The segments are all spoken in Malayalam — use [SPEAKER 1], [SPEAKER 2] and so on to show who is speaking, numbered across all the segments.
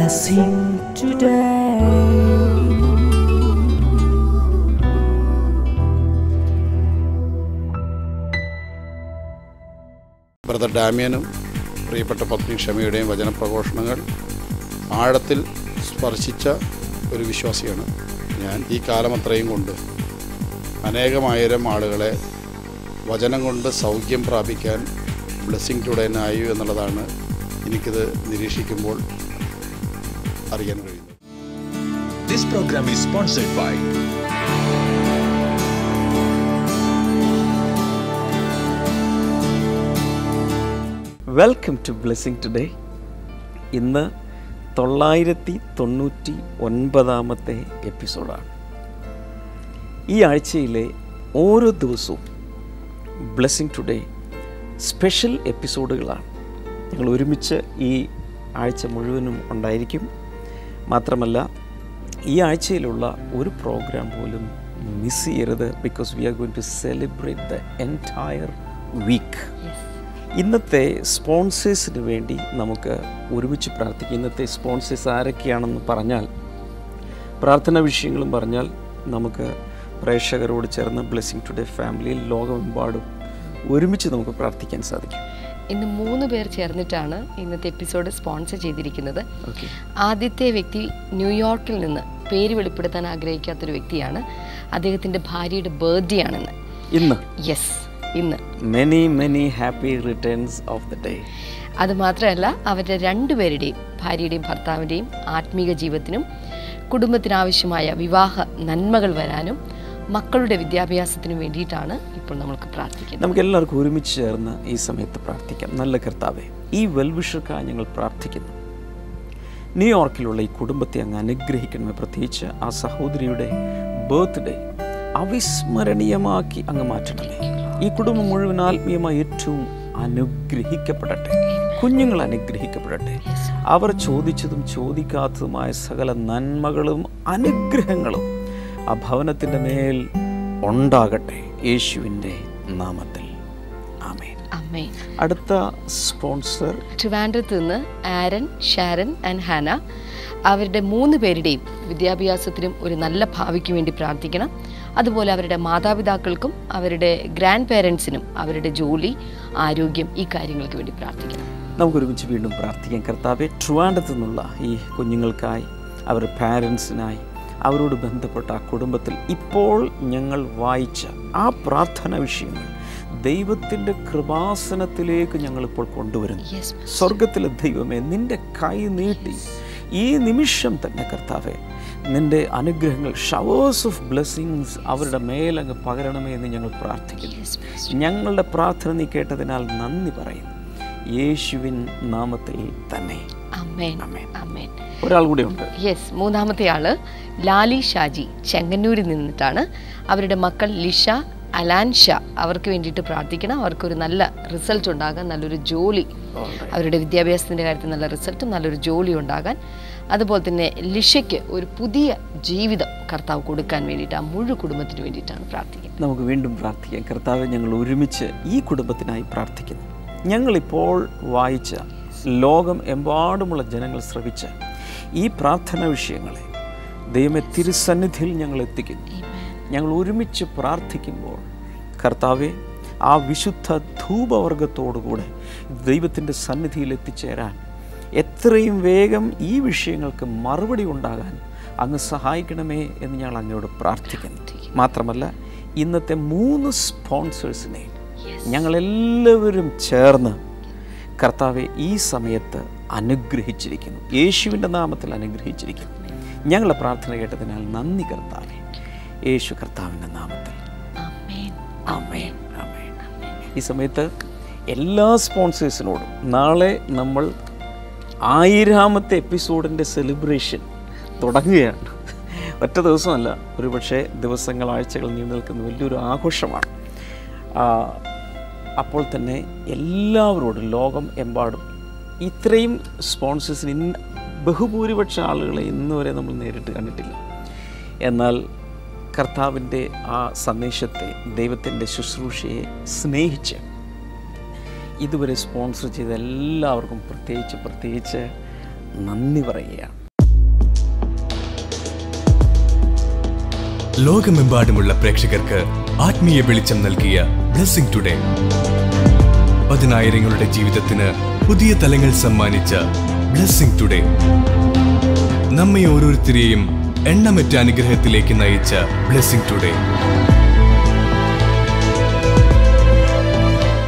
[SPEAKER 1] blessing today.
[SPEAKER 2] ബ്രദർ ഡാമിയനും പ്രിയപ്പെട്ട പത്നി ക്ഷമയുടെയും വചനപ്രഘോഷണങ്ങൾ ആഴത്തിൽ സ്പർശിച്ച ഒരു വിശ്വാസിയാണ് ഞാൻ. ഈ കാലമത്രയും കൊണ്ട് അനേകമായിരം ആളുകളെ വചനം കൊണ്ട് സൗഖ്യം പ്രാപിക്കാൻ ബ്ലെസ്സിങ് ടുഡേനായി എന്നുള്ളതാണ് എനിക്കിത് നിരീക്ഷിക്കുമ്പോൾ അറിയാൻ കഴിയുന്നത്.
[SPEAKER 3] This program is sponsored by
[SPEAKER 1] welcome to blessing today. ഇന്ന് 999 എപ്പിസോഡാണ്. ഈ ആഴ്ചയിലെ ഓരോ ദിവസവും ബ്ലെസ്സിങ് ടുഡേ സ്പെഷ്യൽ എപ്പിസോഡുകളാണ്. ഞങ്ങൾ ഒരുമിച്ച് ഈ ആഴ്ച മുഴുവനും ഉണ്ടായിരിക്കും. മാത്രമല്ല ഈ ആഴ്ചയിലുള്ള ഒരു പ്രോഗ്രാം പോലും മിസ് ചെയ്യരുത്. Because we are going to celebrate the entire week. ഇന്നത്തെ സ്പോൺസേഴ്സിന് വേണ്ടി നമുക്ക് ഒരുമിച്ച് പ്രാർത്ഥിക്കാം. ഇന്നത്തെ സ്പോൺസേഴ്സ് ആരൊക്കെയാണെന്ന് പറഞ്ഞാൽ, പ്രാർത്ഥനാ വിഷയങ്ങളും പറഞ്ഞാൽ നമുക്ക് പ്രേക്ഷകരോട് ചേർന്ന് ബ്ലെസ്സിങ് ടുഡേ ഫാമിലിയിൽ ലോകമെമ്പാടും ഒരുമിച്ച് നമുക്ക് പ്രാർത്ഥിക്കാൻ സാധിക്കും.
[SPEAKER 4] ഇന്ന് 3 പേർ ചേർന്നിട്ടാണ് ഇന്നത്തെ എപ്പിസോഡ് സ്പോൺസർ ചെയ്തിരിക്കുന്നത്. ആദ്യത്തെ വ്യക്തി ന്യൂയോർക്കിൽ നിന്ന്, പേര് വെളിപ്പെടുത്താൻ ആഗ്രഹിക്കാത്തൊരു വ്യക്തിയാണ്. അദ്ദേഹത്തിൻ്റെ ഭാര്യയുടെ ബർത്ത്ഡേ ആണെന്ന്.
[SPEAKER 1] ഇന്ന്
[SPEAKER 4] ഇന്ന്
[SPEAKER 1] many happy returns of the day.
[SPEAKER 4] അതുമാത്രമല്ല, അവരുടെ 2 പേരുടെയും, ഭാര്യയുടെയും ഭർത്താവിൻ്റെയും ആത്മീക ജീവിതത്തിനും കുടുംബത്തിനാവശ്യമായ വിവാഹ നന്മകൾ വരാനും മക്കളുടെ വിദ്യാഭ്യാസത്തിനും വേണ്ടിയിട്ടാണ് ഇപ്പോൾ നമുക്ക് പ്രാർത്ഥിക്കുന്നത്.
[SPEAKER 1] നമുക്ക് എല്ലാവർക്കും ഒരുമിച്ച് ചേർന്ന് ഈ സമയത്ത് പ്രാർത്ഥിക്കാം. നല്ല കർത്താവേ, ഈ വെൽവിഷർക്കായി ഞങ്ങൾ പ്രാർത്ഥിക്കുന്നു. ന്യൂയോർക്കിലുള്ള ഈ കുടുംബത്തെ അങ്ങ് അനുഗ്രഹിക്കണമേ. പ്രത്യേകിച്ച് ആ സഹോദരിയുടെ ബർത്ത്ഡേ അവിസ്മരണീയമാക്കി അങ്ങ് മാറ്റണമേ. ഈ കുടുംബം മുഴുവൻ ആത്മീയമായി ഏറ്റവും അനുഗ്രഹിക്കപ്പെടട്ടെ. കുഞ്ഞുങ്ങൾ അനുഗ്രഹിക്കപ്പെടട്ടെ. അവർ ചോദിച്ചതും ചോദിക്കാത്തതുമായ സകല നന്മകളും അനുഗ്രഹങ്ങളും ആ ഭവനത്തിൻ്റെ മേൽ ഉണ്ടാകട്ടെ, യേശുവിൻ്റെ നാമത്തിൽ. ആമേൻ. അടുത്ത സ്പോൺസർ
[SPEAKER 4] ട്രിവാൻഡ്രത്ത് നിന്ന് ആരൻ, ഷാരൻ ആൻഡ് ഹാന. അവരുടെ 3 പേരുടെയും വിദ്യാഭ്യാസത്തിനും ഒരു നല്ല ഭാവിക്ക് വേണ്ടി പ്രാർത്ഥിക്കണം. അതുപോലെ അവരുടെ മാതാപിതാക്കൾക്കും അവരുടെ ഗ്രാൻഡ് പേരൻസിനും അവരുടെ ജോലി, ആരോഗ്യം, ഈ കാര്യങ്ങൾക്ക് വേണ്ടി പ്രാർത്ഥിക്കണം.
[SPEAKER 1] നമുക്കൊരുമിച്ച് വീണ്ടും പ്രാർത്ഥിക്കാം. കർത്താവെ, ട്രിവാൻഡ്രത്ത് നിന്നുള്ള ഈ കുഞ്ഞുങ്ങൾക്കായി, അവരുടെ പാരൻസിനായി, അവരോട് ബന്ധപ്പെട്ട ആ കുടുംബത്തിൽ ഇപ്പോൾ ഞങ്ങൾ വായിച്ച ആ പ്രാർത്ഥന വിഷയങ്ങൾ ദൈവത്തിൻ്റെ കൃപാസനത്തിലേക്ക് ഞങ്ങളിപ്പോൾ കൊണ്ടുവരുന്നു. സ്വർഗത്തിലെ ദൈവമേ, നിൻ്റെ കൈ നീട്ടി ഈ നിമിഷം തന്നെ കർത്താവെ, നിൻ്റെ അനുഗ്രഹങ്ങൾ, ഷവേഴ്സ് ഓഫ് ബ്ലെസ്സിങ്സ് അവരുടെ മേലങ്ങ് പകരണമേ എന്ന് ഞങ്ങൾ പ്രാർത്ഥിക്കുന്നു. ഞങ്ങളുടെ പ്രാർത്ഥന നീ കേട്ടതിനാൽ നന്ദി പറയുന്നു, യേശുവിൻ നാമത്തിൽ തന്നെ. ഒരാൾ കൂടെ ഉണ്ട്.
[SPEAKER 4] മൂന്നാമത്തെ ആള് ലാലി ഷാജി, ചെങ്ങന്നൂരിൽ നിന്നിട്ടാണ്. അവരുടെ മക്കൾ ലിഷ, അലാൻഷ, അവർക്ക് വേണ്ടിയിട്ട് പ്രാർത്ഥിക്കണം. അവർക്കൊരു നല്ല റിസൾട്ട് ഉണ്ടാകാൻ, നല്ലൊരു ജോലി, അവരുടെ വിദ്യാഭ്യാസത്തിൻ്റെ കാര്യത്തിൽ നല്ല റിസൾട്ടും നല്ലൊരു ജോലി ഉണ്ടാകാൻ, അതുപോലെ തന്നെ ലിഷയ്ക്ക് ഒരു പുതിയ ജീവിതം കർത്താവ് കൊടുക്കാൻ വേണ്ടിയിട്ട് ആ മുഴുവൻ കുടുംബത്തിന് വേണ്ടിയിട്ടാണ് പ്രാർത്ഥിക്കുന്നത്.
[SPEAKER 1] നമുക്ക് വീണ്ടും പ്രാർത്ഥിക്കാം. കർത്താവ്, ഞങ്ങൾ ഒരുമിച്ച് ഈ കുടുംബത്തിനായി പ്രാർത്ഥിക്കുന്നു. ഞങ്ങളിപ്പോൾ വായിച്ച, ലോകം എമ്പാടുമുള്ള ജനങ്ങൾ ശ്രവിച്ച ഈ പ്രാർത്ഥന വിഷയങ്ങളെ ദൈവമേ തിരുസന്നിധിയിൽ ഞങ്ങൾ എത്തിക്കുന്നു. ഞങ്ങൾ ഒരുമിച്ച് പ്രാർത്ഥിക്കുമ്പോൾ കർത്താവെ, ആ വിശുദ്ധ ധൂപവർഗത്തോടുകൂടെ ദൈവത്തിൻ്റെ സന്നിധിയിൽ എത്തിച്ചേരാൻ എത്രയും വേഗം ഈ വിഷയങ്ങൾക്ക് മറുപടി ഉണ്ടാകാൻ അങ്ങ് സഹായിക്കണമേ എന്ന് ഞങ്ങൾ അങ്ങയോട് പ്രാർത്ഥിക്കുന്നു. മാത്രമല്ല, ഇന്നത്തെ 3 സ്പോൺസേഴ്സിനെ ഞങ്ങളെല്ലാവരും ചേർന്ന് കർത്താവെ ഈ സമയത്ത് അനുഗ്രഹിച്ചിരിക്കുന്നു, യേശുവിൻ്റെ നാമത്തിൽ അനുഗ്രഹിച്ചിരിക്കുന്നു. ഞങ്ങളുടെ പ്രാർത്ഥന കേട്ടതിനാൽ നന്ദി കർത്താവെ, യേശു കർത്താവിൻ്റെ നാമത്തിൽ. ആമേൻ. ഈ സമയത്ത് എല്ലാ സ്പോൺസേഴ്സിനോടും നാളെ നമ്മൾ 1000ാമത്തെ എപ്പിസോഡിൻ്റെ സെലിബ്രേഷൻ തുടങ്ങുകയാണ്. ഒറ്റ ദിവസമല്ല, ഒരുപക്ഷെ ദിവസങ്ങൾ, ആഴ്ചകൾ നീണ്ടു നിൽക്കുന്ന വലിയൊരു ആഘോഷമാണ്. അപ്പോൾ തന്നെ എല്ലാവരോടും, ലോകം എമ്പാടും ഇത്രയും സ്പോൺസേഴ്സിന് ബഹുഭൂരിപക്ഷ ആളുകളെ ഇന്നുവരെ നമ്മൾ നേരിട്ട് കണ്ടിട്ടില്ല. എന്നാൽ കർത്താവിൻ്റെ ആ സന്ദേശത്തെ, ദൈവത്തിൻ്റെ ശുശ്രൂഷയെ സ്നേഹിച്ച് ഇതുവരെ സ്പോൺസർ ചെയ്ത എല്ലാവർക്കും പ്രത്യേകിച്ച് നന്ദി പറയുകയാണ്.
[SPEAKER 5] ലോകമെമ്പാടുമുള്ള പ്രേക്ഷകർക്ക് ആത്മീയ വെളിച്ചം നൽകിയ ബ്ലെസ്സിംഗ് ടുഡേ, പതിനായിരങ്ങളുടെ ജീവിതത്തിന് പുതിയ തലങ്ങൾ സമ്മാനിച്ച ബ്ലെസ്സിംഗ് ടുഡേ, നമ്മെ ഓരോരുത്തരെയും എണ്ണമറ്റ അനുഗ്രഹത്തിലേക്ക് നയിച്ച ബ്ലെസ്സിംഗ് ടുഡേ.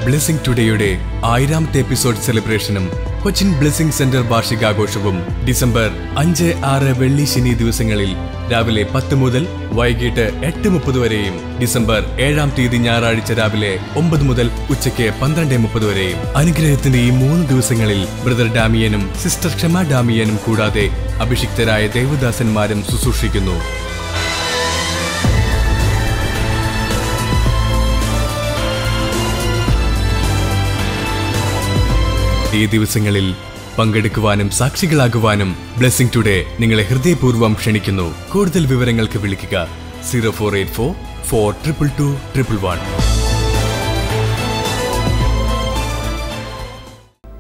[SPEAKER 5] ബ്ലെസ്സിംഗ് ടുഡേയുടെ 1000ാമത്തെ എപ്പിസോഡ് സെലിബ്രേഷനും കൊച്ചിൻ ബ്ലെസ്സിംഗ് സെന്റർ വാർഷികാഘോഷവും ഡിസംബർ 5, 6, വെള്ളി, ശനി ദിവസങ്ങളിൽ രാവിലെ 10 മുതൽ വൈകിട്ട് 8:30 വരെയും ഡിസംബർ 7-ാം തീയതി ഞായറാഴ്ച രാവിലെ 9 മുതൽ ഉച്ചയ്ക്ക് 12:30 വരെയും അനുഗ്രഹത്തിന്റെ ഈ 3 ദിവസങ്ങളിൽ ബ്രദർ ഡാമിയനും സിസ്റ്റർ ക്ഷമ ഡാമിയനും കൂടാതെ അഭിഷിക്തരായ ദേവദാസന്മാരും ശുശ്രൂഷിക്കുന്നു. ഈ ദിവസങ്ങളിൽ പങ്കെടുക്കുവാനും സാക്ഷികളാകുവാനും ബ്ലെസ്സിംഗ് ടുഡേ നിങ്ങളെ ഹൃദയപൂർവ്വം ക്ഷണിക്കുന്നു. കൂടുതൽ വിവരങ്ങൾക്ക് വിളിക്കുക 0484 422 111.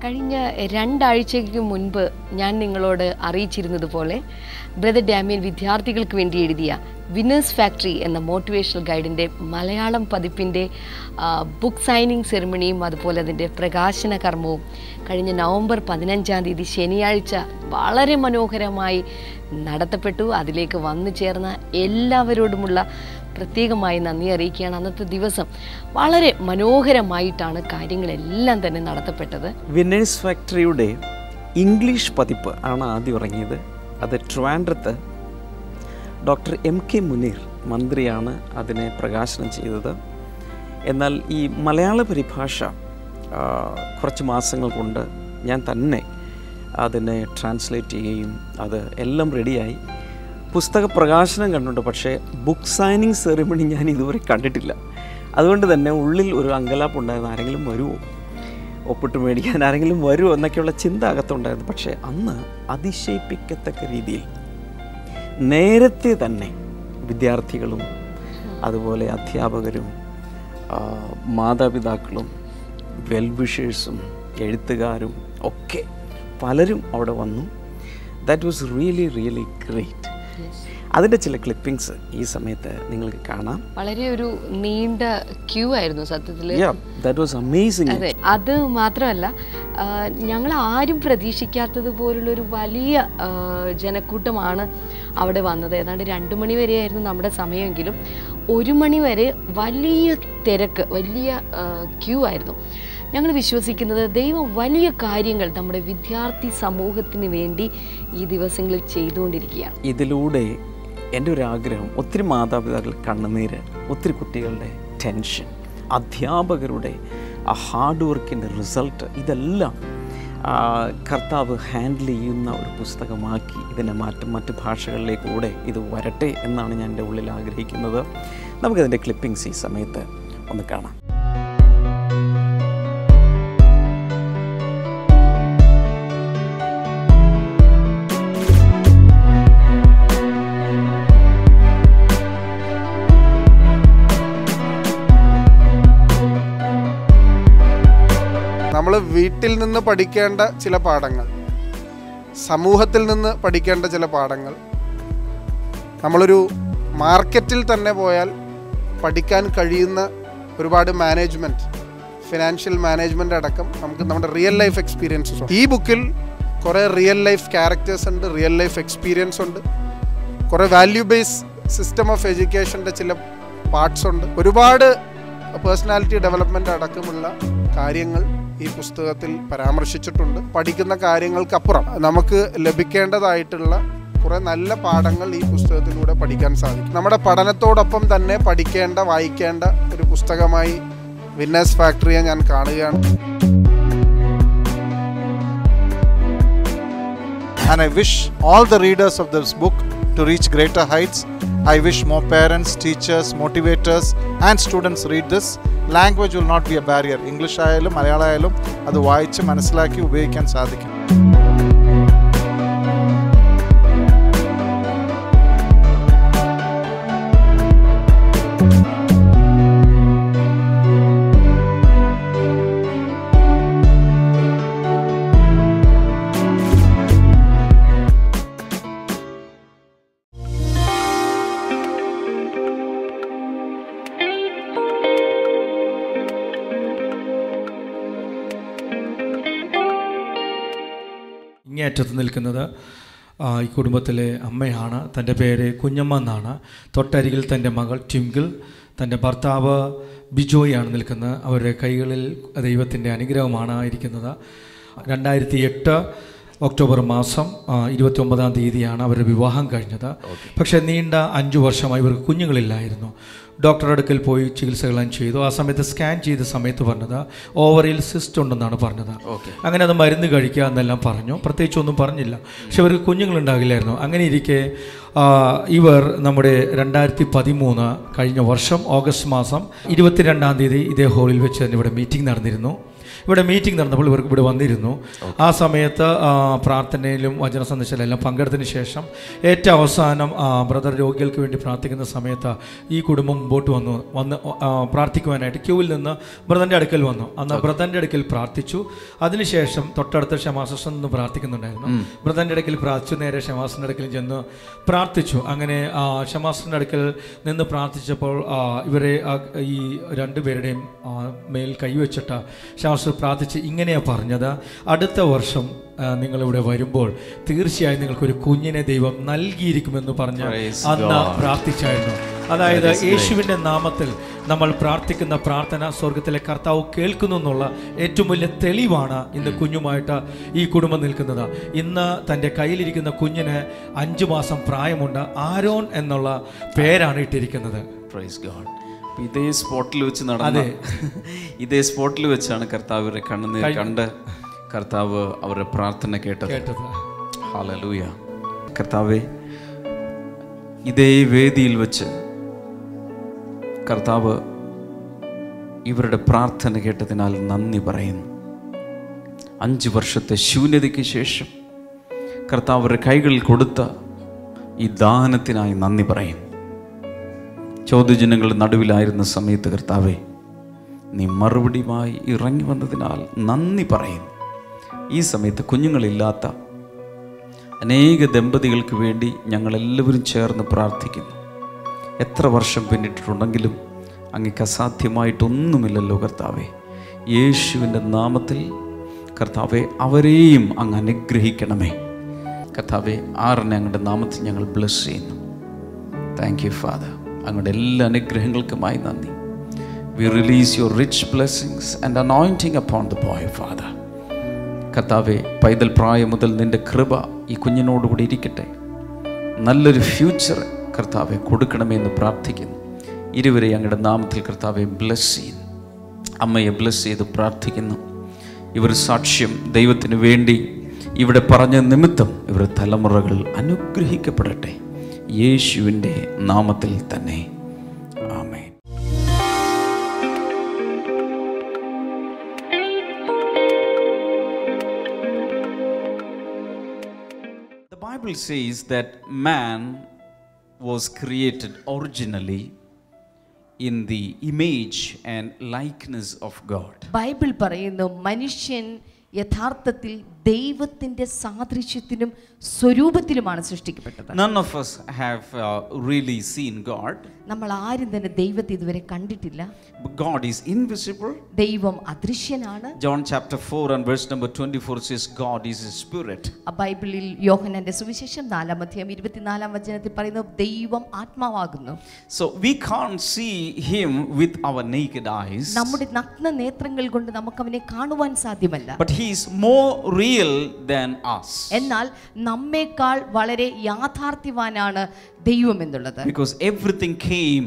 [SPEAKER 4] കഴിഞ്ഞ 2 ആഴ്ചയ്ക്ക് മുൻപ് ഞാൻ നിങ്ങളോട് അറിയിച്ചിരുന്നതുപോലെ ബ്രദർ ഡാമിയൻ വിദ്യാർത്ഥികൾക്ക് വേണ്ടി എഴുതിയ വിന്നേഴ്സ് ഫാക്ടറി എന്ന മോട്ടിവേഷണൽ ഗൈഡിൻ്റെ മലയാളം പതിപ്പിൻ്റെ ബുക്ക് സൈനിങ് സെറിമണിയും അതുപോലെ അതിൻ്റെ പ്രകാശന കർമ്മവും കഴിഞ്ഞ നവംബർ 15-ാം തീയതി ശനിയാഴ്ച വളരെ മനോഹരമായി നടത്തപ്പെട്ടു. അതിലേക്ക് വന്നു ചേർന്ന എല്ലാവരോടുമുള്ള പ്രത്യേകമായി നന്ദി അറിയിക്കുകയാണ്. അന്നത്തെ ദിവസം വളരെ മനോഹരമായിട്ടാണ് കാര്യങ്ങളെല്ലാം തന്നെ നടത്തപ്പെട്ടത്.
[SPEAKER 1] വിന്നേഴ്സ് ഫാക്ടറിയുടെ ഇംഗ്ലീഷ് പതിപ്പ് ആണ് ആദ്യം ഇറങ്ങിയത്. അത് ട്രിവാൻഡ്രത്ത് ഡോക്ടർ MK മുനീർ മന്ത്രിയാണ് അതിനെ പ്രകാശനം ചെയ്തത്. എന്നാൽ ഈ മലയാള പരിഭാഷ കുറച്ച് മാസങ്ങൾ കൊണ്ട് ഞാൻ തന്നെ അതിനെ ട്രാൻസ്ലേറ്റ് ചെയ്യുകയും അത് എല്ലാം റെഡിയായി പുസ്തക പ്രകാശനം കണ്ടിട്ടുണ്ട്. പക്ഷേ ബുക്ക് സൈനിങ് സെറിമണി ഞാൻ ഇതുവരെ കണ്ടിട്ടില്ല. അതുകൊണ്ട് തന്നെ ഉള്ളിൽ ഒരു അങ്കലാപ്പുണ്ടായിരുന്നു, ആരെങ്കിലും വരുമോ, ഒപ്പിട്ട് മേടിക്കാൻ ആരെങ്കിലും വരുമോ എന്നൊക്കെയുള്ള ചിന്ത അകത്തുണ്ടായിരുന്നു. പക്ഷേ അന്ന് അതിശയിപ്പിക്കത്തക്ക രീതിയിൽ നേരത്തെ തന്നെ വിദ്യാർത്ഥികളും അതുപോലെ അധ്യാപകരും മാതാപിതാക്കളും വെൽവിഷേഴ്സും എഴുത്തുകാരും ഒക്കെ പലരും അവിടെ വന്നു. That was really really great. അതിൻ്റെ ചില ക്ലിപ്പിങ്സ് ഈ സമയത്ത് നിങ്ങൾക്ക് കാണാം.
[SPEAKER 4] വളരെ ഒരു നീണ്ട ക്യൂ ആയിരുന്നു സത്യത്തിൽ.
[SPEAKER 1] അതെ,
[SPEAKER 4] അത് മാത്രമല്ല ഞങ്ങൾ ആരും പ്രതീക്ഷിക്കാത്തതുപോലുള്ളൊരു വലിയ ജനക്കൂട്ടമാണ് അവിടെ വന്നത്. ഏതാണ്ട് 2 മണി വരെയായിരുന്നു നമ്മുടെ സമയമെങ്കിലും 1 മണി വരെ വലിയ തിരക്ക്, വലിയ ക്യൂ ആയിരുന്നു. ഞങ്ങൾ വിശ്വസിക്കുന്നത് ദൈവം വലിയ കാര്യങ്ങൾ നമ്മുടെ വിദ്യാർത്ഥി സമൂഹത്തിന് വേണ്ടി ഈ ദിവസങ്ങളിൽ ചെയ്തുകൊണ്ടിരിക്കുകയാണ്.
[SPEAKER 1] ഇതിലൂടെ എൻ്റെ ഒരു ആഗ്രഹം, ഒത്തിരി മാതാപിതാക്കൾ കണ്ണുനീര്, ഒത്തിരി കുട്ടികളുടെ ടെൻഷൻ, അധ്യാപകരുടെ ആ ഹാർഡ് വർക്കിൻ്റെ റിസൾട്ട്, ഇതെല്ലാം കർത്താവ് ഹാൻഡിൽ ചെയ്യുന്ന ഒരു പുസ്തകമാക്കി ഇതിനെ മറ്റ് ഭാഷകളിലേക്കൂടെ ഇത് വരട്ടെ എന്നാണ് ഞാൻ എൻ്റെ ഉള്ളിൽ ആഗ്രഹിക്കുന്നത്. നമുക്കതിൻ്റെ ക്ലിപ്പിങ്സ് ഈ സമയത്ത് ഒന്ന് കാണാം.
[SPEAKER 6] നമ്മൾ വീട്ടിൽ നിന്ന് പഠിക്കേണ്ട ചില പാഠങ്ങൾ, സമൂഹത്തിൽ നിന്ന് പഠിക്കേണ്ട ചില പാഠങ്ങൾ, നമ്മളൊരു മാർക്കറ്റിൽ തന്നെ പോയാൽ പഠിക്കാൻ കഴിയുന്ന ഒരുപാട് മാനേജ്മെൻറ്റ്, ഫിനാൻഷ്യൽ മാനേജ്മെൻ്റ് അടക്കം നമുക്ക് നമ്മുടെ റിയൽ ലൈഫ് എക്സ്പീരിയൻസസ് ഉണ്ട്. ഈ ബുക്കിൽ കുറേ റിയൽ ലൈഫ് ക്യാരക്ടേഴ്സ് ഉണ്ട്, റിയൽ ലൈഫ് എക്സ്പീരിയൻസ് ഉണ്ട്, കുറേ വാല്യൂ ബേസ് സിസ്റ്റം ഓഫ് എഡ്യൂക്കേഷൻ്റെ ചില പാർട്സ് ഉണ്ട്. ഒരുപാട് പേഴ്സണാലിറ്റി ഡെവലപ്മെൻ്റ് അടക്കമുള്ള കാര്യങ്ങൾ ഈ പുസ്തകത്തിൽ പരാമർശിച്ചിട്ടുണ്ട്. പഠിക്കുന്ന കാര്യങ്ങൾക്കപ്പുറം നമുക്ക് ലഭിക്കേണ്ടതായിട്ടുള്ള കുറേ നല്ല പാഠങ്ങൾ ഈ പുസ്തകത്തിലൂടെ പഠിക്കാൻ സാധിക്കും. നമ്മുടെ പഠനത്തോടൊപ്പം തന്നെ പഠിക്കേണ്ട, വായിക്കേണ്ട ഒരു പുസ്തകമായി വിന്നേഴ്സ് ഫാക്ടറിയെ ഞാൻ കാണുകയാണ്.
[SPEAKER 7] And I wish all the readers of this book to reach greater heights. I wish more parents, teachers, motivators and students read this. Language will not be a barrier. English ആയാലും മലയാളം ആയാലും അത് വായിച്ച് മനസ്സിലാക്കി ഉപയോഗിക്കാൻ സാധിക്കും.
[SPEAKER 8] ഇങ്ങേയറ്റത്ത് നിൽക്കുന്നത് ഈ കുടുംബത്തിലെ അമ്മയാണ്. തൻ്റെ പേര് കുഞ്ഞമ്മ എന്നാണ്. തൊട്ടരികിൽ തൻ്റെ മകൾ ട്വിങ്കിൾ, തൻ്റെ ഭർത്താവ് ബിജോയാണ് നിൽക്കുന്നത്. അവരുടെ കൈകളിൽ ദൈവത്തിൻ്റെ അനുഗ്രഹമാണ് ഇരിക്കുന്നത്. 2008 ഒക്ടോബർ മാസം 29-ാം തീയതിയാണ് അവരുടെ വിവാഹം കഴിഞ്ഞത്. പക്ഷേ നീണ്ട 5 വർഷമായി ഇവർക്ക് കുഞ്ഞുങ്ങളില്ലായിരുന്നു. ഡോക്ടറുടെ അടുക്കൽ പോയി ചികിത്സകളെല്ലാം ചെയ്തു. ആ സമയത്ത് സ്കാൻ ചെയ്ത സമയത്ത് പറഞ്ഞത് ഓവറിയിൽ സിസ്റ്റ് ഉണ്ടെന്നാണ് പറഞ്ഞത്. അങ്ങനെ അത് മരുന്ന് കഴിക്കുക എന്നെല്ലാം പറഞ്ഞു. പ്രത്യേകിച്ചൊന്നും പറഞ്ഞില്ല. പക്ഷെ അവർക്ക് കുഞ്ഞുങ്ങളുണ്ടാകില്ലായിരുന്നു. അങ്ങനെ ഇരിക്കെ ഇവർ നമ്മുടെ 2013 കഴിഞ്ഞ വർഷം ഓഗസ്റ്റ് മാസം 22-ാം തീയതി ഇതേ ഹാളിൽ വെച്ച് തന്നെ ഇവിടെ മീറ്റിംഗ് നടന്നിരുന്നു. ഇവിടെ മീറ്റിംഗ് നടന്നപ്പോൾ ഇവർക്ക് ഇവിടെ വന്നിരുന്നു. ആ സമയത്ത് പ്രാർത്ഥനയിലും വചന സന്ദേശത്തിലെല്ലാം പങ്കെടുത്തതിന് ശേഷം ഏറ്റവും അവസാനം ബ്രദർ രോഗികൾക്ക് വേണ്ടി പ്രാർത്ഥിക്കുന്ന സമയത്ത് ഈ കുടുംബം മുമ്പോട്ട് വന്ന് പ്രാർത്ഥിക്കുവാനായിട്ട് ക്യൂവിൽ നിന്ന് ബ്രദറിൻ്റെ അടുക്കൽ വന്നു. അന്ന് ബ്രദറിൻ്റെ അടുക്കൽ പ്രാർത്ഥിച്ചു. അതിനുശേഷം തൊട്ടടുത്ത ഷമാസിൽ നിന്ന് പ്രാർത്ഥിക്കുന്നുണ്ടായിരുന്നു. ബ്രദറിൻ്റെ അടുക്കൽ പ്രാർത്ഥിച്ചു. നേരെ ഷമാസിൻ്റെ അടുക്കൽ ചെന്ന് പ്രാർത്ഥിച്ചു. അങ്ങനെ ഷമാസിൻ്റെ അടുക്കൽ നിന്ന് പ്രാർത്ഥിച്ചപ്പോൾ ഇവരെ ഈ രണ്ടുപേരുടെയും മേൽ കൈവച്ചിട്ട് ഷമാസ് പ്രാർത്ഥിച്ച് ഇങ്ങനെയാണ് പറഞ്ഞത്, അടുത്ത വർഷം നിങ്ങളിവിടെ വരുമ്പോൾ തീർച്ചയായും നിങ്ങൾക്കൊരു കുഞ്ഞിനെ ദൈവം നൽകിയിരിക്കുമെന്ന് പറഞ്ഞ് അന്ന് പ്രാർത്ഥിച്ചായിരുന്നു. അതായത് യേശുവിൻ്റെ നാമത്തിൽ നമ്മൾ പ്രാർത്ഥിക്കുന്ന പ്രാർത്ഥന സ്വർഗത്തിലെ കർത്താവ് കേൾക്കുന്നു എന്നുള്ള ഏറ്റവും വലിയ തെളിവാണ് ഇന്ന് കുഞ്ഞുമായിട്ട് ഈ കുടുംബം നിൽക്കുന്നത്. ഇന്ന് തൻ്റെ കയ്യിലിരിക്കുന്ന കുഞ്ഞിന് 5 മാസം പ്രായമുണ്ട്. ആരോൺ എന്നുള്ള പേരാണ് ഇട്ടിരിക്കുന്നത്.
[SPEAKER 1] ഇതേ സ്പോട്ടിൽ വെച്ച് നടന്ന ഇതേ സ്പോട്ടിൽ വെച്ചാണ് കർത്താവ് ഇവരെ കണ്ണുനീർ കണ്ട് കർത്താവ് അവരുടെ പ്രാർത്ഥന കേട്ടത്. ഹല്ലേലൂയ. കർത്താവേ, ഇതേ വേദിയിൽ വെച്ച് കർത്താവ് ഇവരുടെ പ്രാർത്ഥന കേട്ടതിനാൽ നന്ദി പറയുന്നു. 5 വർഷത്തെ ശൂന്യതയ്ക്ക് ശേഷം കർത്താവ് അവരുടെ കൈകളിൽ കൊടുത്ത ഈ ദാനത്തിനായി നന്ദി പറയുന്നു. ചോദ്യജനങ്ങളുടെ നടുവിലായിരുന്ന സമയത്ത് കർത്താവേ, നീ മറുപടിയുമായി ഇറങ്ങി വന്നതിനാൽ നന്ദി പറയുന്നു. ഈ സമയത്ത് കുഞ്ഞുങ്ങളില്ലാത്ത അനേക ദമ്പതികൾക്ക് വേണ്ടി ഞങ്ങളെല്ലാവരും ചേർന്ന് പ്രാർത്ഥിക്കുന്നു. എത്ര വർഷം പിന്നിട്ടിട്ടുണ്ടെങ്കിലും അങ്ങേക്ക് അസാധ്യമായിട്ടൊന്നുമില്ലല്ലോ കർത്താവേ. യേശുവിൻ്റെ നാമത്തിൽ കർത്താവെ അവരെയും അങ്ങ് അനുഗ്രഹിക്കണമേ. കർത്താവെ, ആറിനെ അങ്ങയുടെ നാമത്തിൽ ഞങ്ങൾ ബ്ലെസ് ചെയ്യുന്നു. Thank you father. അങ്ങയുടെ എല്ലാ അനുഗ്രഹങ്ങൾക്കുമായി നന്ദി. We release your rich blessings and anointing upon the boy father. കർത്താവെ, പൈതൽ പ്രായം മുതൽ നിൻ്റെ കൃപ ഈ കുഞ്ഞിനോടുകൂടി ഇരിക്കട്ടെ. നല്ലൊരു ഫ്യൂച്ചർ കർത്താവെ കൊടുക്കണമെന്ന് പ്രാർത്ഥിക്കുന്നു. ഇരുവരെ അങ്ങയുടെ നാമത്തിൽ കർത്താവെ ബ്ലെസ് ചെയ്യുന്നു. അമ്മയെ ബ്ലെസ് ചെയ്ത് പ്രാർത്ഥിക്കുന്നു. ഇവർ സാക്ഷ്യം ദൈവത്തിന് വേണ്ടി ഇവിടെ പറഞ്ഞ നിമിത്തം ഇവരുടെ തലമുറകൾ അനുഗ്രഹിക്കപ്പെടട്ടെ. യേശുവിൻ്റെ നാമത്തിൽ തന്നെ. ആമേൻ. The Bible says that man was created originally in the image and likeness of God.
[SPEAKER 4] Bible പറയുന്നു മനുഷ്യൻ യഥാർത്ഥത്തിൽ ദൈവത്തിന്റെ സാദൃശ്യത്തിലും സ്വരൂപത്തിലുമാണ് സൃഷ്ടിക്കപ്പെട്ടത്.
[SPEAKER 1] None of us have really seen God.
[SPEAKER 4] നമ്മൾ ആരും തന്നെ ദൈവത്തെ ഇതുവരെ കണ്ടിട്ടില്ല.
[SPEAKER 1] God is invisible.
[SPEAKER 4] ദൈവം അദൃശ്യനാണ്.
[SPEAKER 1] John chapter 4 and verse number 24 says God is a spirit.
[SPEAKER 4] ബൈബിളിൽ യോഹന്നാന്റെ സുവിശേഷം 4-ാം അധ്യായം 24-ാം വചനത്തിൽ പറയുന്നു ദൈവം ആത്മാവാകുന്നു.
[SPEAKER 1] So we can't see him with our naked eyes.
[SPEAKER 4] നമ്മുടെ നഗ്ന നേത്രങ്ങൾ കൊണ്ട് നമുക്ക് അവനെ കാണുവാൻ സാധ്യമല്ല.
[SPEAKER 1] But he is more real than us.
[SPEAKER 4] എന്നാൽ നമ്മേക്കാൾ വളരെ യാഥാർത്ഥ്യവാനാണ് ദൈവം എന്നുള്ളത്.
[SPEAKER 1] Because everything came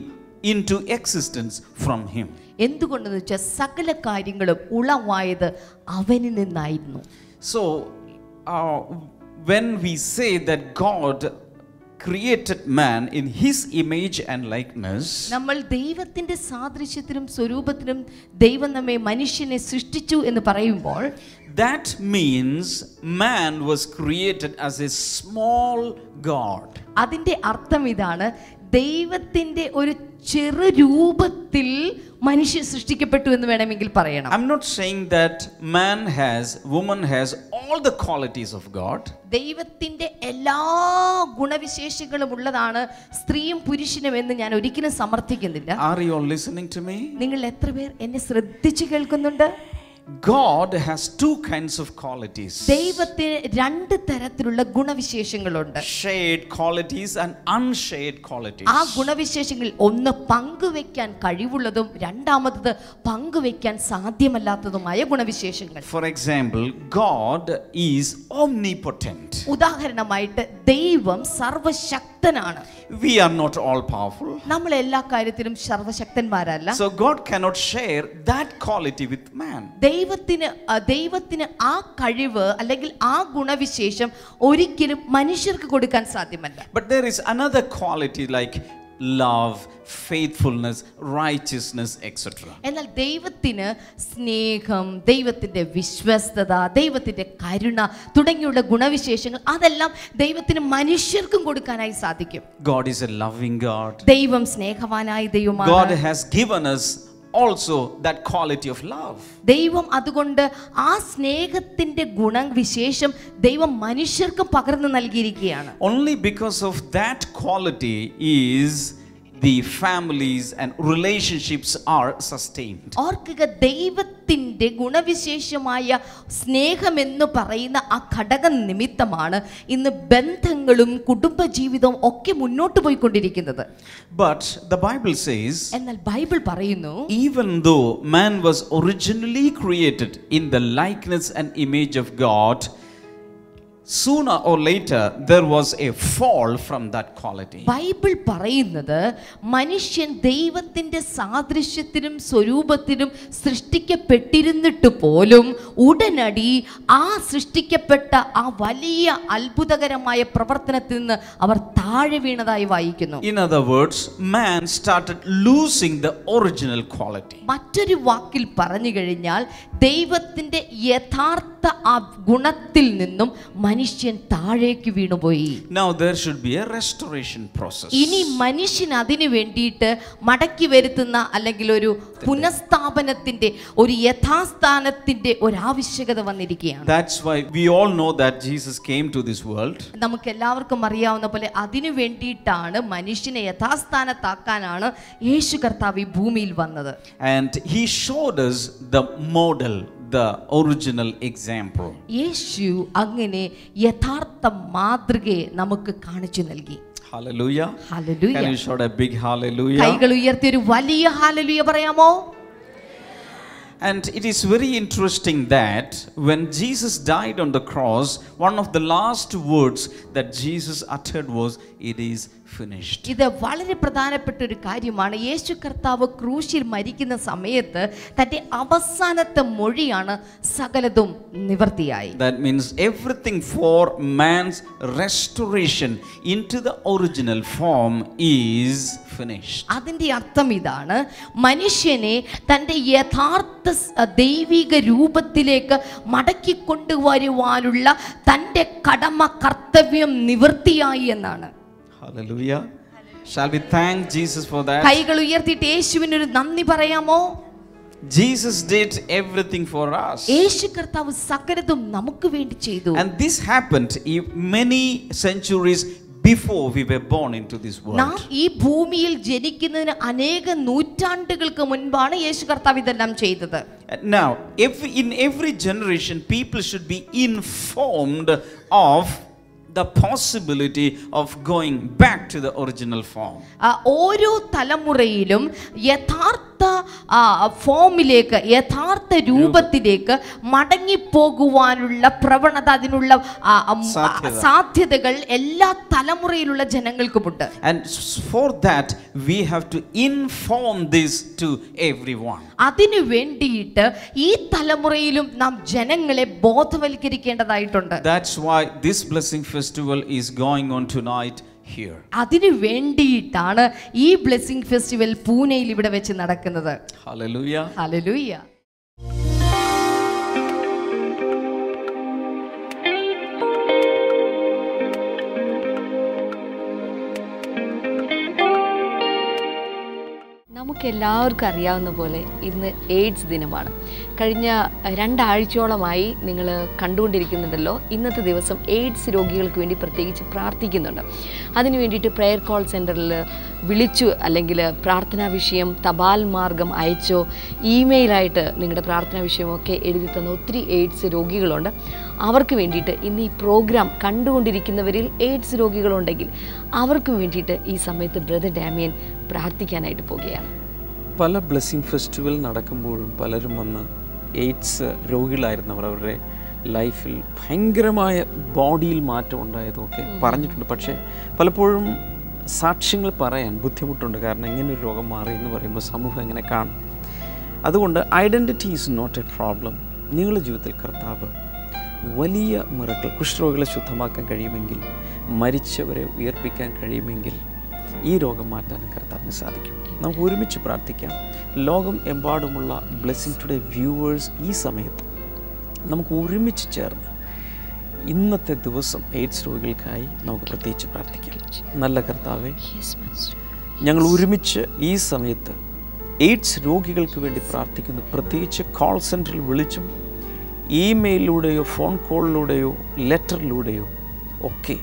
[SPEAKER 1] into existence from him.
[SPEAKER 4] എന്തുകൊണ്ടെന്ന് വെച്ചാൽ സകല കാര്യങ്ങളും ഉളവായത് അവനിൽ നിന്നായിരുന്നു.
[SPEAKER 1] So when we say that God created man in his image and likeness,
[SPEAKER 4] നമ്മൾ ദൈവത്തിന്റെ സാദൃശ്യത്തിലും സ്വരൂപത്തിലും ദൈവം നമ്മെ മനുഷ്യനെ സൃഷ്ടിച്ചു എന്ന് പറയുമ്പോൾ
[SPEAKER 1] that means man was created as a small god.
[SPEAKER 4] അതിന്റെ അർത്ഥം ഇതാണ്, ദൈവത്തിന്റെ ഒരു ചെറു രൂപത്തിൽ മനുഷ്യൻ സൃഷ്ടിക്കപ്പെട്ടു എന്ന് വേണമെങ്കിൽ പറയണം.
[SPEAKER 1] I'm not saying that woman has all the qualities of God.
[SPEAKER 4] ദൈവത്തിന്റെ എല്ലാ ഗുണവിശേഷങ്ങളും ഉള്ളതാണ് സ്ത്രീയും പുരുഷനും എന്ന് ഞാൻ ഒരിക്കലും സമർത്ഥിക്കുന്നില്ല.
[SPEAKER 1] Are you all listening to me?
[SPEAKER 4] നിങ്ങൾ എത്ര പേർ എന്നെ ശ്രദ്ധിച്ചു കേൾക്കുന്നുണ്ട്?
[SPEAKER 1] God has two kinds of qualities.
[SPEAKER 9] ദൈവത്തിന് രണ്ട് തരത്തിലുള്ള ഗുണവിശേഷങ്ങളുണ്ട്.
[SPEAKER 1] Shared qualities and unshared qualities.
[SPEAKER 9] ആ ഗുണവിശേഷങ്ങൾ ഒന്ന് പങ്കുവെക്കാൻ കഴിവുള്ളതും രണ്ടാമത് പങ്കുവെക്കാൻ സാധ്യമല്ലാത്തതുമായ ഗുണവിശേഷങ്ങൾ.
[SPEAKER 1] For example, God is omnipotent.
[SPEAKER 9] ഉദാഹരണമായിട്ട് ദൈവം സർവശക്തനാണ്.
[SPEAKER 1] We are not all powerful.
[SPEAKER 9] നമ്മൾ എല്ലാ കാര്യത്തിലും സർവശക്തന്മാരല്ല.
[SPEAKER 1] So God cannot share that quality with man.
[SPEAKER 9] ദൈവത്തിന് ആ കഴിവ് അല്ലെങ്കിൽ ആ ഗുണവിശേഷം ഒരിക്കലും മനുഷ്യർക്ക് കൊടുക്കാൻ സാധ്യമല്ല.
[SPEAKER 1] But there is another quality like love, faithfulness, righteousness, etc.
[SPEAKER 9] എന്നാൽ ദൈവത്തിന് സ്നേഹം, ദൈവത്തിന്റെ വിശ്വസ്തത, ദൈവത്തിന്റെ കരുണ തുടങ്ങിയുള്ള ഗുണവിശേഷങ്ങൾ അതെല്ലാം ദൈവത്തിന് മനുഷ്യർക്കും കൊടുക്കാനായി സാധിക്കും.
[SPEAKER 1] God is a loving God.
[SPEAKER 9] ദൈവം സ്നേഹവാനായ ദൈവമാണ്.
[SPEAKER 1] God has given us also that quality of love.
[SPEAKER 9] ദൈവം അതുകൊണ്ട് ആ സ്നേഹത്തിന്റെ ഗുണവിശേഷം ദൈവം മനുഷ്യർക്കും പകർന്നു നൽകിയിരിക്കുകയാണ്.
[SPEAKER 1] Only because of that quality is the families and relationships are sustained.
[SPEAKER 9] ഓർക്കുക, ദൈവത്തിന്റെ ഗുണവിശേഷമായ സ്നേഹമെന്ന് പറയുന്ന ആ ഘടകം നിമിത്തമാണ് ഇന്ന് ബന്ധങ്ങളും കുടുംബജീവിതവും ഒക്കെ മുന്നോട്ട് പോയിക്കൊണ്ടിരിക്കുന്നത്.
[SPEAKER 1] But the Bible says,
[SPEAKER 9] എന്നാൽ ബൈബിൾ പറയുന്നു,
[SPEAKER 1] even though man was originally created in the likeness and image of God, sooner or later there was a fall from that quality.
[SPEAKER 9] Bible പറയുന്നത് മനുഷ്യൻ ദൈവത്തിന്റെ സാദൃശ്യത്തിനും സ്വരൂപത്തിനും സൃഷ്ടിക്കപ്പെട്ടിരുന്നിട്ട് പോലും ഉടനടി ആ സൃഷ്ടിക്കപ്പെട്ട ആ വലിയ അത്ഭുതകരമായ പ്രവർത്തനത്തിൽ നിന്ന് അവർ താഴെ വീണതായി വായിക്കുന്നു.
[SPEAKER 1] In other words, man started losing the original quality.
[SPEAKER 9] മറ്റൊരു വാക്കിൽ പറഞ്ഞു കഴിഞ്ഞാൽ ദൈവത്തിന്റെ യഥാർത്ഥ ആ ഗുണത്തിൽ നിന്നും മനുഷ്യൻ താഴേക്ക് വീണുപോയി.
[SPEAKER 1] Now there should be a restoration process.
[SPEAKER 9] ഇനി മനുഷ്യൻ അതിനു വേണ്ടിയിട്ട് മടക്കി വരുത്തുന്ന അല്ലെങ്കിൽ ഒരു പുനഃസ്ഥാപനത്തിന്റെ ഒരു യഥാസ്ഥാനത്തിന്റെ ഒരു ആവശ്യകത വന്നിരിക്കുകയാണ്.
[SPEAKER 1] That's why we all know that Jesus came to this world.
[SPEAKER 9] നമുക്ക് എല്ലാവർക്കും അറിയാവുന്ന പോലെ അതിനു വേണ്ടിയിട്ടാണ് മനുഷ്യനെ യഥാസ്ഥാനത്താക്കാനാണ് യേശു കർത്താവ് ഈ ഭൂമിയിൽ വന്നത്.
[SPEAKER 1] And he showed us the model, the original example.
[SPEAKER 9] യേശു അങ്ങനെ യഥാർത്ഥ മാതൃകയെ നമുക്ക് കാണിച്ചു നൽകി.
[SPEAKER 1] Hallelujah.
[SPEAKER 9] Hallelujah.
[SPEAKER 1] Can you shout a big hallelujah?
[SPEAKER 9] കൈകൾ ഉയർത്തി ഒരു വലിയ ഹല്ലേലൂയ പറയാമോ?
[SPEAKER 1] And it is very interesting that when Jesus died on the cross, one of the last words that Jesus uttered was, "It is finished."
[SPEAKER 9] ഇത് വളരെ പ്രധാനപ്പെട്ട ഒരു കാര്യമാണ്. യേശു കർത്താവ് ക്രൂശിൽ മരിക്കുന്ന സമയത്ത് തന്റെ അവസാനത്തെ മൊഴിയാണ് സകലതും നിവർത്തിയായി.
[SPEAKER 1] That means everything for man's restoration into the original form is finished.
[SPEAKER 9] അതിന്റെ അർത്ഥം ഇതാണ്, മനുഷ്യനെ തന്റെ യഥാർത്ഥ ദൈവിക രൂപത്തിലേക്ക് മടക്കി കൊണ്ടുവരുവാനുള്ള തന്റെ കടമ കർത്തവ്യം നിവൃത്തിയായി എന്നാണ്.
[SPEAKER 1] Hallelujah. Shall we thank Jesus for that?
[SPEAKER 9] കൈകൾ ഉയർത്തിയിട്ട് യേശുവിന് ഒരു നന്ദി പറയാമോ?
[SPEAKER 1] Jesus did everything for us.
[SPEAKER 9] യേശു കർത്താവ് സകലതും നമുക്ക് വേണ്ടി ചെയ്തു.
[SPEAKER 1] And this happened many centuries before we were born into this world.
[SPEAKER 9] നാം ഈ ഭൂമിയിൽ ജനിക്കുന്നതിന് അനേക നൂറ്റാണ്ടുകൾക്ക് മുൻപാണ് യേശു കർത്താവ് ഇതെല്ലാം ചെയ്തത്.
[SPEAKER 1] Now, in every generation, people should be informed of the possibility of going back to the original form.
[SPEAKER 9] ഓരോ തലമുറയിലും യഥാർത്ഥ ഫോമിലേക്ക്, യഥാർത്ഥ രൂപത്തിലേക്ക് മടങ്ങിപ്പോകുവാനുള്ള പ്രവണത, അതിനുള്ള സാധ്യതകൾ എല്ലാ തലമുറയിലുള്ള ജനങ്ങൾക്കുമുണ്ട്.
[SPEAKER 1] And for that we have to inform this to everyone.
[SPEAKER 9] അതിനു വേണ്ടിയിട്ട് ഈ തലമുറയിലും നാം ജനങ്ങളെ ബോധവൽക്കരിക്കേണ്ടതായിട്ടുണ്ട്.
[SPEAKER 1] That's why this blessing festival is going on tonight here.
[SPEAKER 9] അതിനു വേണ്ടിയിട്ടാണ് ഈ ബ്ലെസ്സിംഗ് ഫെസ്റ്റിവൽ പൂനെയിൽ ഇവിടെ വെച്ച് നടക്കുന്നത്.
[SPEAKER 1] Hallelujah.
[SPEAKER 9] ഹല്ലേലൂയ.
[SPEAKER 4] നമുക്ക് നമുക്ക് എല്ലാവർക്കും അറിയാവുന്ന പോലെ ഇന്ന് എയ്ഡ്സ് ദിനമാണ്. കഴിഞ്ഞ 2 ആഴ്ചയോളമായി നിങ്ങൾ കണ്ടുകൊണ്ടിരിക്കുന്നുണ്ടല്ലോ, ഇന്നത്തെ ദിവസം എയ്ഡ്സ് രോഗികൾക്ക് വേണ്ടി പ്രത്യേകിച്ച് പ്രാർത്ഥിക്കുന്നുണ്ട്. അതിനു വേണ്ടിയിട്ട് പ്രെയർ കോൾ സെൻറ്ററിൽ വിളിച്ചു, അല്ലെങ്കിൽ പ്രാർത്ഥനാ വിഷയം തപാൽ മാർഗം അയച്ചോ ഇമെയിലായിട്ട് നിങ്ങളുടെ പ്രാർത്ഥനാ വിഷയമൊക്കെ എഴുതി തന്ന ഒത്തിരി എയ്ഡ്സ് രോഗികളുണ്ട്. അവർക്ക് വേണ്ടിയിട്ട് ഇന്ന് ഈ പ്രോഗ്രാം കണ്ടുകൊണ്ടിരിക്കുന്നവരിൽ എയ്ഡ്സ് രോഗികളുണ്ടെങ്കിൽ അവർക്ക് വേണ്ടിയിട്ട് ഈ സമയത്ത് ബ്രദർ ഡാമിയൻ പ്രാർത്ഥിക്കാനായിട്ട് പോവുകയാണ്.
[SPEAKER 1] പല ബ്ലെസ്സിങ് ഫെസ്റ്റിവൽ നടക്കുമ്പോഴും പലരും വന്ന് എയ്ഡ്സ് രോഗികളായിരുന്നവർ അവരുടെ ലൈഫിൽ ഭയങ്കരമായ ബോഡിയിൽ മാറ്റം ഉണ്ടായതൊക്കെ പറഞ്ഞിട്ടുണ്ട്. പക്ഷേ പലപ്പോഴും സാക്ഷ്യങ്ങൾ പറയാൻ ബുദ്ധിമുട്ടുണ്ട്. കാരണം ഇങ്ങനൊരു രോഗം മാറി എന്ന് പറയുമ്പോൾ സമൂഹം എങ്ങനെ കാണും. അതുകൊണ്ട് identity is not a problem. നിങ്ങളുടെ ജീവിതത്തിൽ കർത്താവ് വലിയ മിറക്കിൾ, കുഷ്ഠരോഗികളെ ശുദ്ധമാക്കാൻ കഴിയുമെങ്കിൽ, മരിച്ചവരെ ഉയർപ്പിക്കാൻ കഴിയുമെങ്കിൽ ഈ രോഗം മാറ്റാനും കർത്താവിന് സാധിക്കും. നമുക്ക് ഒരുമിച്ച് പ്രാർത്ഥിക്കാം. ലോകം എമ്പാടുമുള്ള ബ്ലെസ്സിങ് ടുഡേ വ്യൂവേഴ്സ് ഈ സമയത്ത് നമുക്ക് ഒരുമിച്ച് ചേർന്ന് ഇന്നത്തെ ദിവസം എയ്ഡ്സ് രോഗികൾക്കായി നമുക്ക് പ്രത്യേകിച്ച് പ്രാർത്ഥിക്കാം. നല്ല കർത്താവേ, ഞങ്ങൾ ഒരുമിച്ച് ഈ സമയത്ത് എയ്ഡ്സ് രോഗികൾക്ക് വേണ്ടി പ്രാർത്ഥിക്കുന്നു. പ്രത്യേകിച്ച് കോൾ സെൻറ്ററിൽ വിളിച്ചും ഇമെയിലിലൂടെയോ ഫോൺ കോളിലൂടെയോ ലെറ്ററിലൂടെയോ ഒക്കെ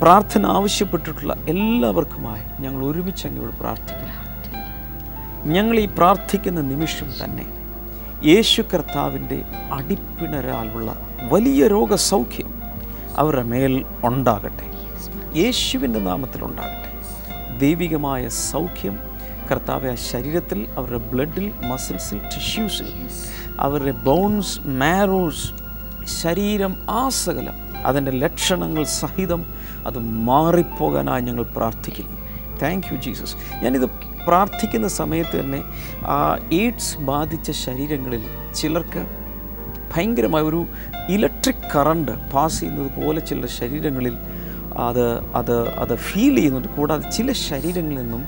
[SPEAKER 1] പ്രാർത്ഥന ആവശ്യപ്പെട്ടിട്ടുള്ള എല്ലാവർക്കുമായി ഞങ്ങൾ ഒരുമിച്ച് അങ്ങോട്ട് പ്രാർത്ഥിക്കുന്നു. ഞങ്ങൾ ഈ പ്രാർത്ഥിക്കുന്ന നിമിഷം തന്നെ യേശു കർത്താവിൻ്റെ അടിപ്പിണരാലുള്ള വലിയ രോഗസൗഖ്യം അവരുടെ മേൽ ഉണ്ടാകട്ടെ. യേശുവിൻ്റെ നാമത്തിൽ ഉണ്ടാകട്ടെ. ദൈവികമായ സൗഖ്യം കർത്താവ് ആ ശരീരത്തിൽ, അവരുടെ ബ്ലഡിൽ, മസിൽസിൽ, ടിഷ്യൂസിൽ, അവരുടെ ബോൺസ്, മാരോസ്, ശരീരം ആസകലം അതിൻ്റെ ലക്ഷണങ്ങൾ സഹിതം അത് മാറിപ്പോകാനായി ഞങ്ങൾ പ്രാർത്ഥിക്കുന്നു. Thank you Jesus. ഞാനിത് പ്രാർത്ഥിക്കുന്ന സമയത്ത് തന്നെ ആ എയ്ഡ്സ് ബാധിച്ച ശരീരങ്ങളിൽ ചിലർക്ക് ഭയങ്കരമായ ഒരു ഇലക്ട്രിക് കറണ്ട് പാസ് ചെയ്യുന്നത് പോലെ ചില ശരീരങ്ങളിൽ അത് ഫീൽ ചെയ്യുന്നുണ്ട്. കൂടാതെ ചില ശരീരങ്ങളിൽ നിന്നും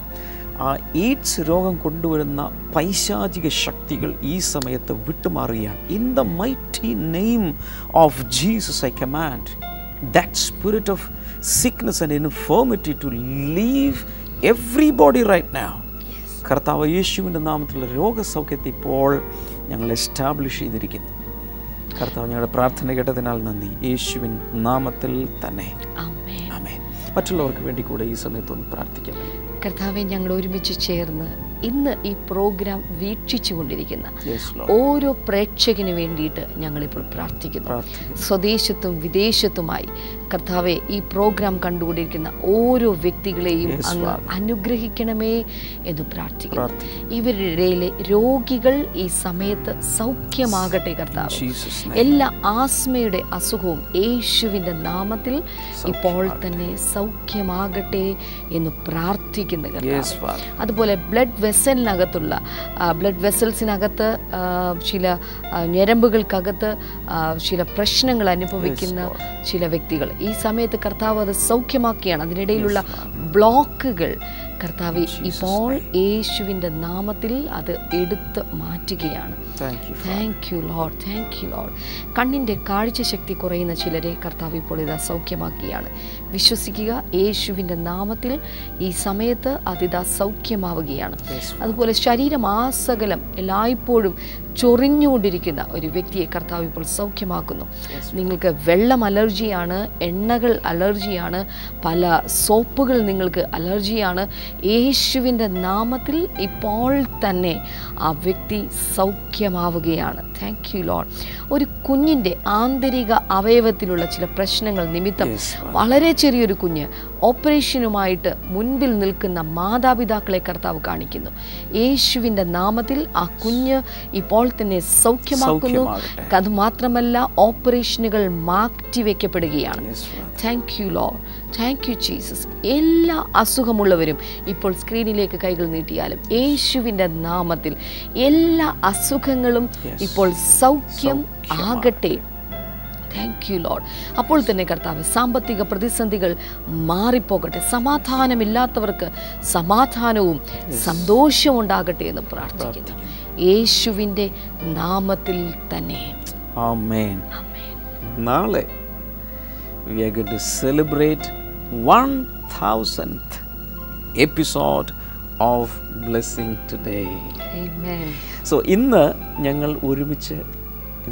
[SPEAKER 1] ആ എയ്ഡ്സ് രോഗം കൊണ്ടുവരുന്ന പൈശാചിക ശക്തികൾ ഈ സമയത്ത് വിട്ടുമാറുകയാണ്. In the mighty name of Jesus I command that spirit of sickness and infirmity to leave everybody right now. കർത്താവ് യേശുവിൻ്റെ നാമത്തിലുള്ള രോഗസൗഖ്യത്തെ ഇപ്പോൾ ഞങ്ങൾ എസ്റ്റാബ്ലിഷ് ചെയ്തിരിക്കുന്നു. കർത്താവ് ഞങ്ങളുടെ പ്രാർത്ഥന കേട്ടതിനാൽ നന്ദി. യേശുവിൻ നാമത്തിൽ തന്നെ ആമേൻ. മറ്റുള്ളവർക്ക് വേണ്ടി കൂടെ ഈ സമയത്തൊന്ന് പ്രാർത്ഥിക്കാം.
[SPEAKER 4] കർത്താവെ, ഞങ്ങൾ ഒരുമിച്ച് ചേർന്ന് ഇന്ന് ഈ പ്രോഗ്രാം വീക്ഷിച്ചു കൊണ്ടിരിക്കുന്ന ഓരോ പ്രേക്ഷകന് വേണ്ടിയിട്ട് ഞങ്ങളിപ്പോൾ പ്രാർത്ഥിക്കുന്നു. സ്വദേശത്തും വിദേശത്തുമായി കർത്താവെ, ഈ പ്രോഗ്രാം കണ്ടുകൊണ്ടിരിക്കുന്ന ഓരോ വ്യക്തികളെയും അങ്ങ് അനുഗ്രഹിക്കണമേ എന്ന് പ്രാർത്ഥിക്കുന്നു. ഇവരുടെ ഇടയിലെ രോഗികൾ ഈ സമയത്ത് സൗഖ്യമാകട്ടെ കർത്താവ്. എല്ലാ ആസ്മയുടെ അസുഖവും യേശുവിൻ്റെ നാമത്തിൽ ഇപ്പോൾ തന്നെ സൗഖ്യമാകട്ടെ എന്ന് പ്രാർത്ഥിക്കുന്നു. അതുപോലെ ബ്ലഡ് വെസലിനകത്തുള്ള ബ്ലഡ് വെസൽസിനകത്ത് ചില ഞരമ്പുകൾക്കകത്ത് ചില പ്രശ്നങ്ങൾ അനുഭവിക്കുന്ന ചില വ്യക്തികൾ ഈ സമയത്ത് കർത്താവ് അത് സൗഖ്യമാക്കിയാണ്. അതിനിടയിലുള്ള ബ്ലോക്കുകൾ കർത്താവ് ഇപ്പോൾ യേശുവിൻ്റെ നാമത്തിൽ അത് എടുത്ത് മാറ്റുകയാണ്. Thank you lord, thank you Lord. കണ്ണിൻ്റെ കാഴ്ചശക്തി കുറയുന്ന ചിലരെ കർത്താവ് ഇപ്പോൾ ഇതാ സൗഖ്യമാക്കിയാണ്. വിശ്വസിക്കുക, യേശുവിൻ്റെ നാമത്തിൽ ഈ സമയത്ത് അതിതാ സൗഖ്യമാവുകയാണ്. അതുപോലെ ശരീരമാസകലം എല്ലായ്പ്പോഴും ചൊറിഞ്ഞുകൊണ്ടിരിക്കുന്ന ഒരു വ്യക്തിയെ കർത്താവ് ഇപ്പോൾ സൗഖ്യമാക്കുന്നു. നിങ്ങൾക്ക് വെള്ളം അലർജിയാണ്, എണ്ണകൾ അലർജിയാണ്, പല സോപ്പുകൾ നിങ്ങൾക്ക് അലർജിയാണ്. യേശുവിൻ്റെ നാമത്തിൽ ഇപ്പോൾ തന്നെ ആ വ്യക്തി സൗഖ്യമാവുകയാണ്. Thank you Lord. ഒരു കുഞ്ഞിൻ്റെ ആന്തരിക അവയവത്തിലുള്ള ചില പ്രശ്നങ്ങൾ നിമിത്തം വളരെ ചെറിയൊരു കുഞ്ഞ് ഓപ്പറേഷനുമായിട്ട് മുൻപിൽ നിൽക്കുന്ന മാതാപിതാക്കളെ കർത്താവ് കാണിക്കുന്നു. യേശുവിൻ്റെ നാമത്തിൽ ആ കുഞ്ഞ് ഇപ്പോൾ തന്നെ സൗഖ്യമാക്കുന്നു. അതുമാത്രമല്ല, ഓപ്പറേഷനുകൾ മാറ്റിവെക്കപ്പെടുകയാണ്. Thank you lord, thank you Jesus. എല്ലാ അസുഖമുള്ളവരും ഇപ്പോൾ സ്ക്രീനിലേക്ക് കൈകൾ നീട്ടിയാലും യേശുവിൻ്റെ നാമത്തിൽ എല്ലാ അസുഖങ്ങളും ഇപ്പോൾ സൗഖ്യം ആകട്ടെ. Thank you Lord. അപ്പോൾ തന്നെ കർത്താവ്, സാമ്പത്തിക പ്രതിസന്ധികൾ മാറിപ്പോകട്ടെ. സമാധാനമില്ലാത്തവർക്ക് സമാധാനവും സന്തോഷവും ഉണ്ടാകട്ടെ എന്ന് പ്രാർത്ഥിക്കുന്നു യേശുവിൻ്റെ നാമത്തിൽ തന്നെ.
[SPEAKER 1] ആമേൻ. നാളെ we are going to celebrate 1000th episode of blessing today.
[SPEAKER 4] Amen.
[SPEAKER 1] So ഇന്ന് ഞങ്ങൾ ഒരുമിച്ച്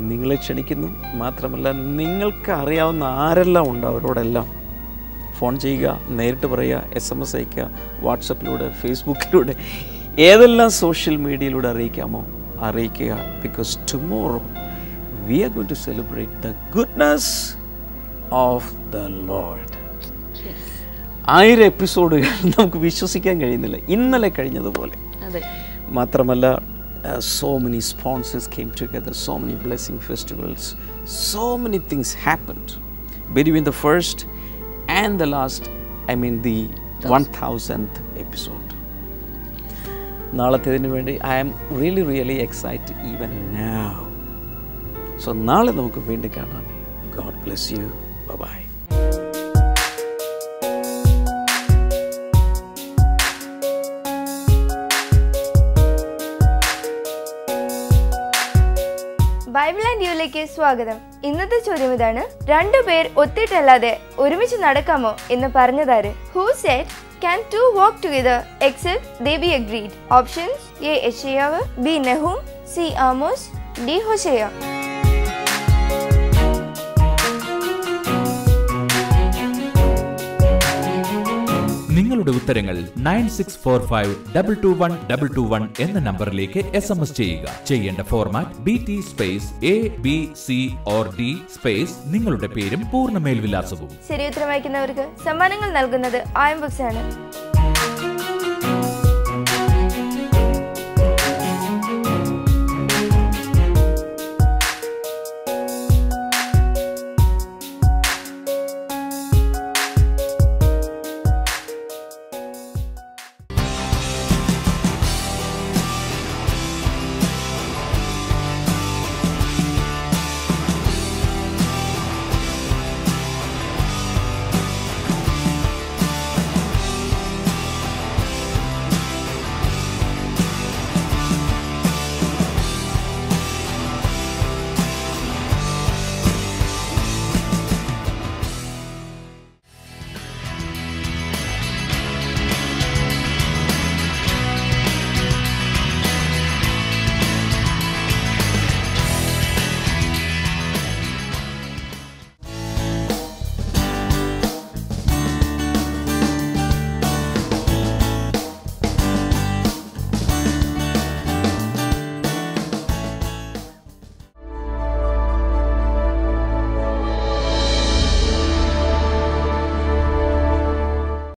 [SPEAKER 1] നിങ്ങളെ ക്ഷണിക്കുന്നു. മാത്രമല്ല, നിങ്ങൾക്ക് അറിയാവുന്ന ആരെല്ലാം ഉണ്ട് അവരോടെല്ലാം ഫോൺ ചെയ്യുക, നേരിട്ട് പറയുക, SMS അയയ്ക്കുക, വാട്സപ്പിലൂടെ, ഫേസ്ബുക്കിലൂടെ, ഏതെല്ലാം സോഷ്യൽ മീഡിയയിലൂടെ അറിയിക്കാമോ അറിയിക്കുക. Because tomorrow we are going to celebrate the goodness of the Lord. 1000 എപ്പിസോഡുകൾ നമുക്ക് വിശ്വസിക്കാൻ കഴിയുന്നില്ല, ഇന്നലെ കഴിഞ്ഞതുപോലെ. മാത്രമല്ല, so many sponsors came together, so many blessing festivals, so many things happened between the first and the last, the 1000th episode. നാളത്തേതിനു വേണ്ടി I am really excited even now. So നാളെ നമുക്ക് വീണ്ടും കാണാം. God bless you. Bye-bye.
[SPEAKER 10] Bible and യുയിലേക്ക് സ്വാഗതം. ഇന്നത്തെ ചോദ്യം ഇതാണ്: രണ്ടുപേർ ഒത്തിട്ടല്ലാതെ ഒരുമിച്ച് നടക്കാമോ എന്ന് പറഞ്ഞതാര്? Who said can two walk together except they be agreed? Options: A. യെശയ്യാവ്, B. നെഹൂം, C. Amos, D. Hosea.
[SPEAKER 3] നിങ്ങളുടെ ഉത്തരങ്ങൾ 9645221221 എന്ന നമ്പറിലേക്ക് SMS ചെയ്യുക. ചെയ്യേണ്ട format BT space ABC or D space നിങ്ങളുടെ പേരും പൂർണ്ണ മേൽവിലാസവും.
[SPEAKER 10] ശരി ഉത്തരം അയക്കുന്നവർക്ക് സമ്മാനങ്ങൾ നൽകുന്നത് IM Books ആണ്.